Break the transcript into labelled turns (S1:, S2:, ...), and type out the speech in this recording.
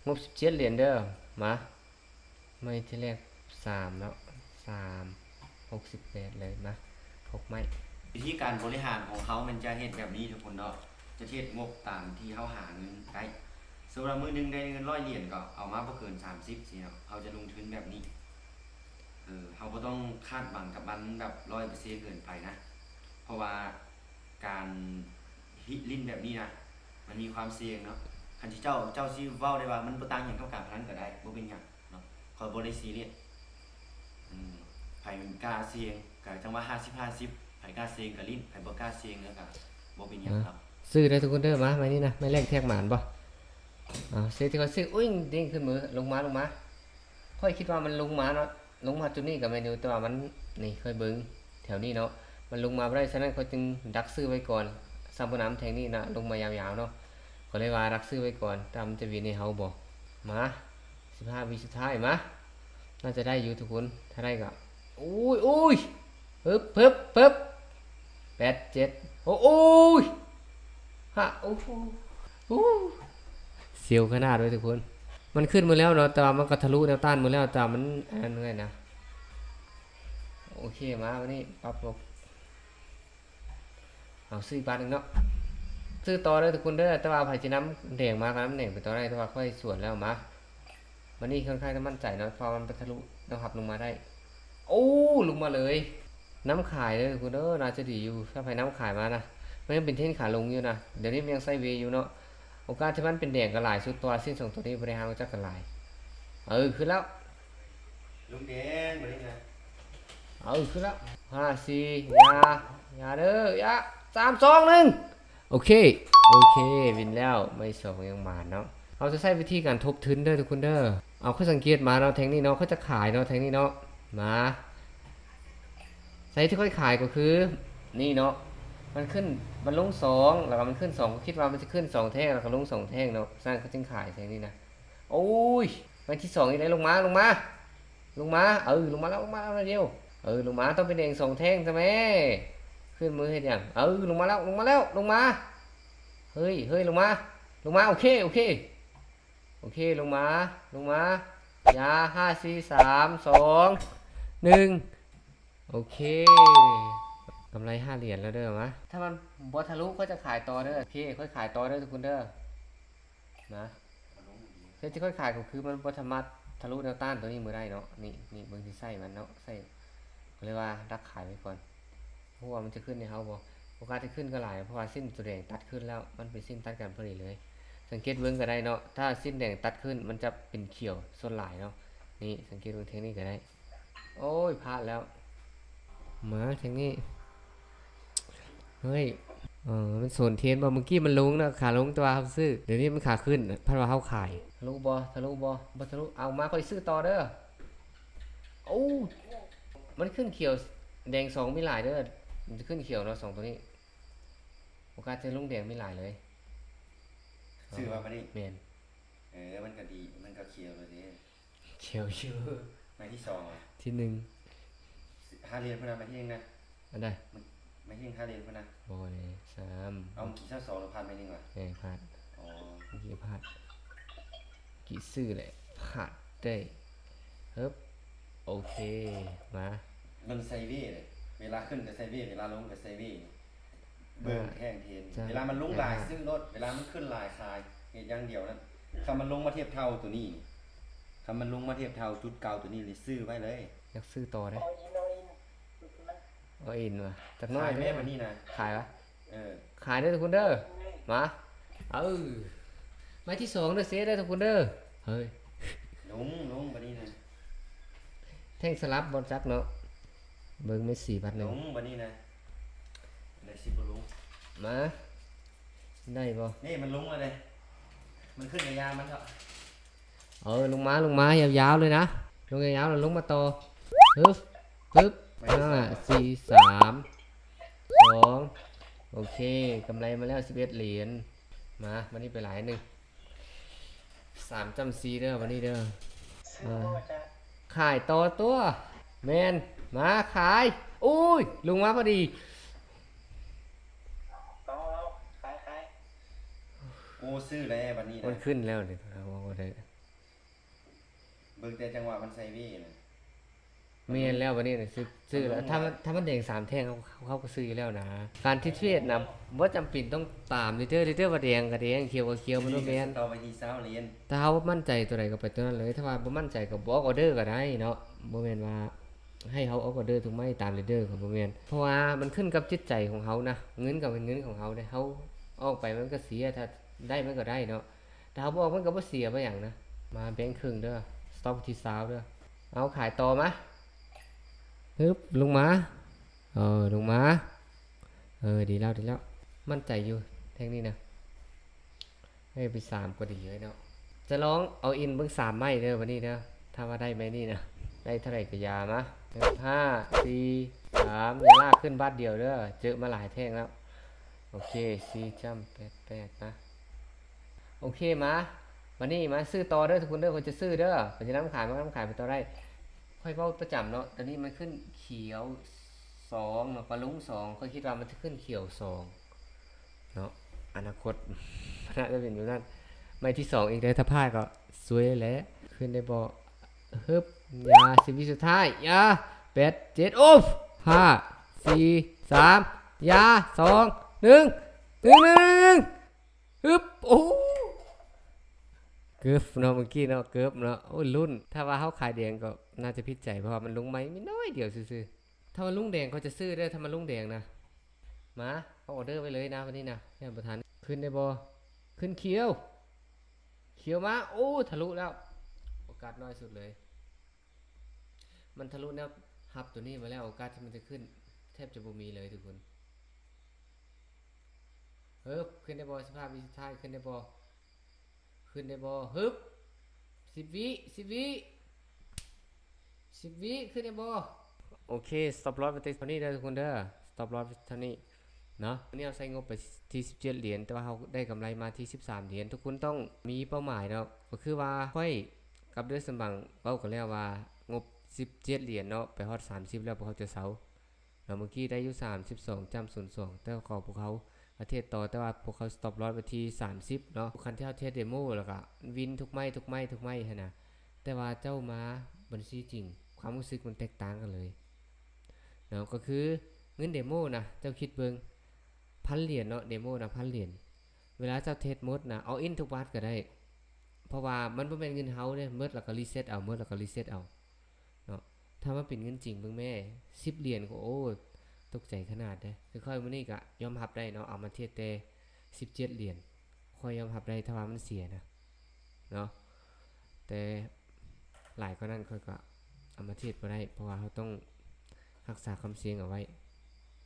S1: งบ17 เหรียญเด้อมาไม่ที่แรก3แล้ว68เลยมา6ไม้
S2: วิธีการบริหารของเขามันจะเฮ็ดแบบนี้ทุกคนเนาะจะเฮ็ดงบตามที่เขาหาเงินได้สมมุติว่ามื้อนึงได้เงิน100 เหรียญก็เอามาบ่เกิน30สิเนาะเขาจะลงทุนแบบนี้เขาบ่ต้องคาดหวังกับมันแบบ100%เกินไปนะเพราะว่าการฮิตลิ้นแบบนี้นะมันมีความเสี่ยงเนาะคันที่เจ้าสิเว้าได้ว่ามันบ่ต่างหยังกับการพนันก็ได้บ่เป็นหยังเนาะขอยบ่ได้ซีเรียสไผมันกล้าเสี่ยงก็จังว่า50-50ไผกล้าเสี่ยงก็ลิ้นไผบ่กล้าเสี่ยงแล้วก็บ่เป็นหยังครับ
S1: ซื้อได้ทุกคนเด้อมาไม้นี่นะไม่แรกแทกหมานบ่ซื้อที่เขาซื้ออุ้ยเด้งขึ้นมือลงมาค่อยคิดว่ามันลงมาเนาะลงมาจุดนี้กับเมนูแต่ว่ามันนี่ค่อยเบิ่งแถวนี้เนาะมันลงมาบ่ได้ฉะนั้นเขาจึงดักซื้อไว้ก่อนซัมโบน้ำแทงนี่นะลงมายาวๆเนาะก็เลยว่าดักซื้อไว้ก่อนตามจะวีในเฮาบ่มา15 วิสุดท้ายมาน่าจะได้อยู่ทุกคนถ้าได้ก็อุ้ยปึ๊บ8 7โอ้ยฮะโอ้โหเสียวขนาดเลยทุกคนมันขึ้นมาแล้วเนาะแต่ว่ามันก็ทะลุแนวต้านมาแล้วแต่มันอันนั้นไงนะโอเคมาวันนี้ปรับลบเอาซื้อบาทนึงเนาะซื้อต่อเลยทุกคนเด้อแต่ว่าไผสิน้ำแดงมากับน้ำแดงไปต่อได้แต่ว่าค่อยส่วนแล้วมาวันนี้ค่อนข้างจะมั่นใจเนาะพอมันไปทะลุเราขับลงมาได้โอ้ลงมาเลยน้ำขายเลยทุกคนเด้อน่าจะดีอยู่ถ้าไผน้ำขายมานะมันยังเป็นเทนขาลงอยู่นะเดี๋ยวนี้มันยังไซเวย์อยู่เนาะโอกาสที่มันเป็นแดงกระหลายสุดตัวสิ้นส่งตัวนี้บริหารมันจะกระหลายขึ้นแล้ว
S2: ลุงแดงบ่ได้นะ
S1: ขึ้นแล้วอย่าเด้อย่า3 2 1โอเควินแล้วไม่ส่งยังมาเนาะเราจะใช้วิธีการทบทุนเด้อทุกคนเด้อเอาข้อสังเกตมาเนาะแทงนี้เนาะเขาจะขายเนาะแทงนี้เนาะมาใช้ที่ค่อยขายก็คือนี่เนาะมันขึ้นมันลง2แล้วก็มันขึ้น2ก็คิดว่ามันจะขึ้น2แท่งแล้วก็ลง2แท่งเนาะสร้างเขาจึงขายแทงนี้นะโอ้ยมันที่2อีกได้ลงมาลงมาแล้วลงมาเดียวลงมาต้องเป็นเอง2แท่งใช่ไหมขึ้นมือให้ยังลงมาลงมาเฮ้ยลงมาโอเคลงมาอย่า5 4 3 2 1โอเคกำไร5 เหรียญแล้วเด้อมะถ้ามันบอทะลุก็จะขายต่อเด้อโอเคค่อยขายต่อเด้อทุกคนเด้อนะเพื่อที่ค่อยขายก็คือมันบอทมัดทะลุแนวต้านตัวนี้มือได้เนาะนี่เบิ่งที่ไส้มันเนาะไส้ก็เลยว่ารักขายไว้ก่อนเพราะว่ามันจะขึ้นในเฮาบ่โอกาสที่ขึ้นก็หลายเพราะว่าสิ้นตัวแดงตัดขึ้นแล้วมันเป็นสิ้นตัดกันพอดีเลยสังเกตเบิ่งก็ได้เนาะถ้าสิ้นแดงตัดขึ้นมันจะเป็นเขียวส่วนหลายเนาะนี่สังเกตเบิ่งเทคนิคก็ได้โอ้ยพลาดแล้วมาเทคนิคเฮ้ยมันโซนเทียนบ่เมื่อกี้มันลงนะขาลงตัวเขาซื้อเดี๋ยวนี้มันขาขึ้นพันว่าเขาขายทะลุบ่ทะลุเอามาค่อยซื้อต่อเด้อโอ้มันขึ้นเขียวแดง2ไม่หลายเด้อมันจะขึ้นเขียวเนาะ2ตัวนี้โอกาสจะลงแดงไม่หลายเลย
S2: ซื้อมาบ่ได้
S1: แม่น
S2: มันก็ดีมันก็เขียวเลยดิ
S1: เขียวชื่อ
S2: ไม้ที่2
S1: ที่
S2: 5 เหรียญพุ่นน่ะไม้ที่1นะ
S1: อันใด
S2: ไม้ที่5 เหรียญพุ่นน่ะ
S1: บ่นี่3
S2: เอากี่22แล้วผ่านไม้1ว่ะ
S1: พลาด
S2: อ๋อ
S1: กี่พลาดกี่ซื้อแหละพลาดได้ฮึบโอเคมา
S2: มันไซเวย์เลยเวลาขึ้นก็ไซเวย์เวลาลงก็ไซเวย์เบิ่งแห้งเทนเวลามันลงหลายซื้อรถเวลามันขึ้นหลายขายเฮ็ดอย่างเดียวนั่นถ้ามันลงมาเทียบเท่าตัวนี้ถ้ามันลงมาเทียบเท่าจุดเก่าตัวนี้เลยซื้อไว้เลย
S1: อยากซื้อต่อได้อินว่ะจักน้อย
S2: แม่มันนี่นะ
S1: ขายวะขายได้ทุกคนเด้อมาไม้ที่2เด้อเสียได้ทุกคนเด้อเฮ้ย
S2: ลงบัดนี้นะ
S1: แท่งสลับบอลจักเนาะเบิ่งไม่4 บาท1
S2: ลงบัดนี้นะได้10บ่ลง
S1: มาได้บ่
S2: นี่มันลงแล้วเด้มันขึ้นยาวๆมันก็
S1: ลงมายาวๆเลยนะลงยาวๆแล้วลงมาต่อปึ๊บ4 3 2โอเคกำไรมาแล้ว11 เหรียญมาวันนี้ไปหลายนึง3.4เด้อวันนี้เด้อขายต่อตัวแมนมาขายอุ้ยลงมาพอดี
S2: โอ้ซื้อแล้ววันนี้นะ
S1: มันขึ้นแล้วเนี่ยเราบอกว่าได้
S2: บิ่งแต่จังหวะมันใส่เว่นะ
S1: เมียนแล้ววันนี้น่ะซื้อแล้วถ้ามันแดง3แท่งเขาก็ซื้ออยู่แล้วนะการที่เทรดนะบ่จำเป็นต้องตามลิเตอร์ว่าแดงก็แดงเขียวก็เขียวมันบ่แม่น
S2: ต่อไปที่20เหรียญ
S1: ถ้าเฮามั่นใจตัวใดก็ไปตัวนั้นเลยถ้าว่าบ่มั่นใจก็บ่ออเดอร์ก็ได้เนาะบ่แม่นว่าให้เฮาออเดอร์ทุกไม้ตามลิเดอร์ก็บ่แม่นเพราะว่ามันขึ้นกับจิตใจของเฮานะเงินก็เป็นเงินของเฮาเด้เฮาออกไปมันก็เสียถ้าได้มันก็ได้เนาะถ้าเฮาบ่ออกมันก็บ่เสียบ่หยังนะมาแบ่งครึ่งเด้อสต็อปที่20เด้อเอาขายต่อมาฮึบลงมาลงมาดีแล้วมั่นใจอยู่แท่งนี้นะให้ไป3ก็ดีเลยเนาะจะลองเอาอินเบิ่ง3ไม้เด้อวันนี้เด้อถ้าว่าได้ไหมนี่นะได้เท่าไหร่ก็ยามา5 4 3อย่าลากขึ้นบาทเดียวเด้อเจอมาหลายแท่งแล้วโอเค4จ้ำ88นะโอเคมาวันนี้มาซื้อต่อเด้อทุกคนเด้อคนจะซื้อเด้อคนจะน้ำขายมันน้ำขายไปต่อได้ค่อยเว้าประจำเนาะตอนนี้มันขึ้นเขียว2เนาะปลาลุง2ค่อยคิดว่ามันจะขึ้นเขียว2เนาะอนาคต น่าจะเป็นอยู่นั่นไม่ที่2อีกได้ถ้าพลาดก็สวยแล้วขึ้นได้บ่ฮึบยา10 วิสุดท้ายยา8 7โอ้5 4 3ยา2 1ฮึบโอ้เกือบเนาะเมื่อกี้เนาะเกือบเนาะโอ้ยลุ้นถ้าว่าเขาขายแดงก็น่าจะพิจัยเพราะว่ามันลงไหมไม่น้อยเดียวซื่อๆถ้ามันลุงแดงเขาจะซื้อได้ถ้ามันลุงแดงนะมาเอาออเดอร์ไว้เลยนะวันนี้นะท่านประธานขึ้นได้บ่ขึ้นเขียวมาโอ้ทะลุแล้วโอกาสน้อยสุดเลยมันทะลุแนวฮับตัวนี้มาแล้วโอกาสที่มันจะขึ้นแทบจะบ่มีเลยทุกคนฮึบขึ้นได้บ่15 วิสุดท้ายขึ้นได้บ่ฮึบ10 วิขึ้นได้บ่โอเค stop loss ไปเท่านี้เด้อทุกคนเด้อ stop loss ไปเท่านี้เนาะวันนี้เราใส่งบไปที่17เหรียญแต่ว่าเราได้กำไรมาที่13เหรียญทุกคนต้องมีเป้าหมายเนาะก็คือว่าค่อยกับเดือนสมบังเป้ากันแล้วว่างบ17เหรียญเนาะไปฮอด30แล้วพวกเขาจะเซาแล้วเมื่อกี้ได้อยู่32จำ02แต่ขอพวกเขาประเทศต่อแต่ว่าพวกเขา stop loss ไปที่30เนาะคันที่เฮาเทสเดโมแล้วก็วินทุกไม้หั่นน่ะแต่ว่าเจ้ามาบัญชีจริงความรู้สึกมันแตกต่างกันเลยเนาะก็คือเงินเดโมนะเจ้าคิดเบิ่ง1,000เหรียญเนาะเดโมนะ1,000เหรียญเวลาเจ้าเทสหมดนะเอาอินทุกบาทก็ได้เพราะว่ามันบ่แม่นเงินเฮาเด้หมดแล้วก็รีเซ็ตเอาเนาะถ้ามันเป็นเงินจริงเบิ่งแม่10เหรียญก็โอ้ตกใจขนาดเด้ค่อยๆมื้อนี้ก็ยอมรับได้เนาะเอามาเทสแต่17เหรียญค่อยยอมรับได้ถ้าว่ามันเสียนะเนาะแต่หลายกว่านั้นค่อยก็เอามาเทสบ่ได้เพราะว่าเราต้องรักษาความเสี่ยงเอาไว้